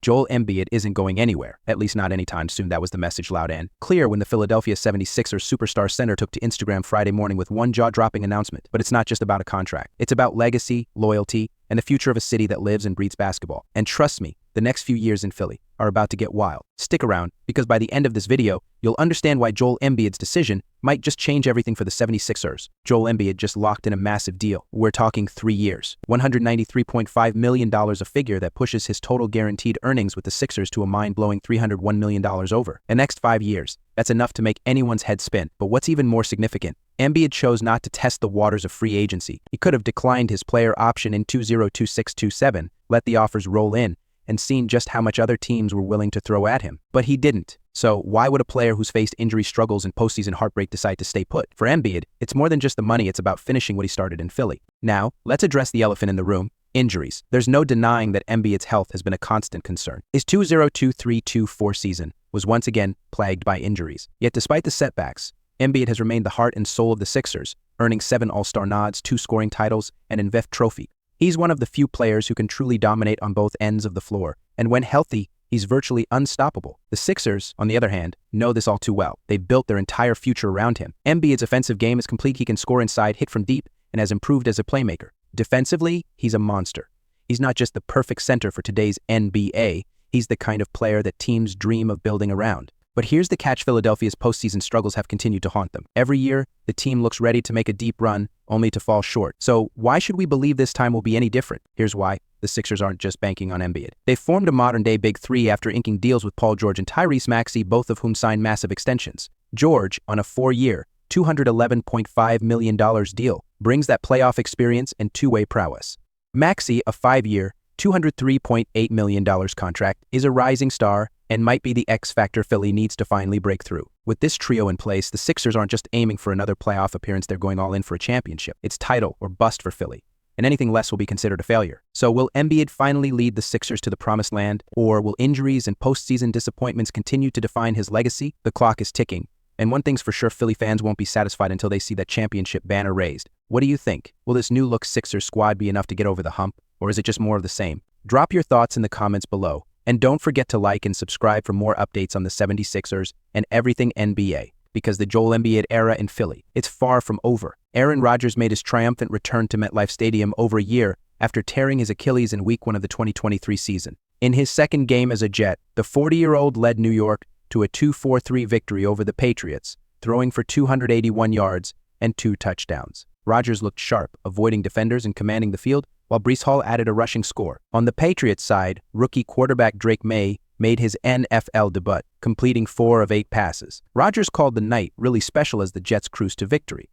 Joel Embiid isn't going anywhere, at least not anytime soon. That was the message loud and clear when the Philadelphia 76ers superstar center took to Instagram Friday morning with one jaw-dropping announcement. But it's not just about a contract. It's about legacy, loyalty, and the future of a city that lives and breathes basketball. And trust me, the next few years in Philly are about to get wild. Stick around, because by the end of this video, you'll understand why Joel Embiid's decision might just change everything for the 76ers. Joel Embiid just locked in a massive deal. We're talking 3 years, $193.5 million, a figure that pushes his total guaranteed earnings with the Sixers to a mind-blowing $301 million over the next 5 years. That's enough to make anyone's head spin. But what's even more significant, Embiid chose not to test the waters of free agency. He could have declined his player option in 2026-27, let the offers roll in, and seen just how much other teams were willing to throw at him. But he didn't. So why would a player who's faced injury struggles and postseason heartbreak decide to stay put? For Embiid, it's more than just the money, it's about finishing what he started in Philly. Now, let's address the elephant in the room, injuries. There's no denying that Embiid's health has been a constant concern. His 2023-24 season was once again plagued by injuries. Yet despite the setbacks, Embiid has remained the heart and soul of the Sixers, earning 7 All-Star nods, 2 scoring titles, and an MVP trophy. He's one of the few players who can truly dominate on both ends of the floor, and when healthy, he's virtually unstoppable. The Sixers, on the other hand, know this all too well. They've built their entire future around him. Embiid's offensive game is complete. He can score inside, hit from deep, and has improved as a playmaker. Defensively, he's a monster. He's not just the perfect center for today's NBA, he's the kind of player that teams dream of building around. But here's the catch: Philadelphia's postseason struggles have continued to haunt them. Every year, the team looks ready to make a deep run, only to fall short. So why should we believe this time will be any different? Here's why. The Sixers aren't just banking on Embiid. They formed a modern-day Big Three after inking deals with Paul George and Tyrese Maxey, both of whom signed massive extensions. George, on a 4-year, $211.5 million deal, brings that playoff experience and two-way prowess. Maxey, a 5-year, $203.8 million contract, is a rising star and might be the X factor Philly needs to finally break through. With this trio in place, the Sixers aren't just aiming for another playoff appearance, they're going all in for a championship. It's title or bust for Philly, and anything less will be considered a failure. So will Embiid finally lead the Sixers to the promised land, or will injuries and postseason disappointments continue to define his legacy? The clock is ticking, and one thing's for sure, Philly fans won't be satisfied until they see that championship banner raised. What do you think? Will this new-look Sixers squad be enough to get over the hump, or is it just more of the same? Drop your thoughts in the comments below, and don't forget to like and subscribe for more updates on the 76ers and everything NBA, because the Joel Embiid era in Philly, it's far from over. Aaron Rodgers made his triumphant return to MetLife Stadium over a year after tearing his Achilles in Week 1 of the 2023 season. In his second game as a Jet, the 40-year-old led New York to a 2-4-3 victory over the Patriots, throwing for 281 yards and 2 touchdowns. Rodgers looked sharp, avoiding defenders and commanding the field, while Breece Hall added a rushing score. On the Patriots side, rookie quarterback Drake May made his NFL debut, completing 4 of 8 passes. Rodgers called the night really special as the Jets cruised to victory.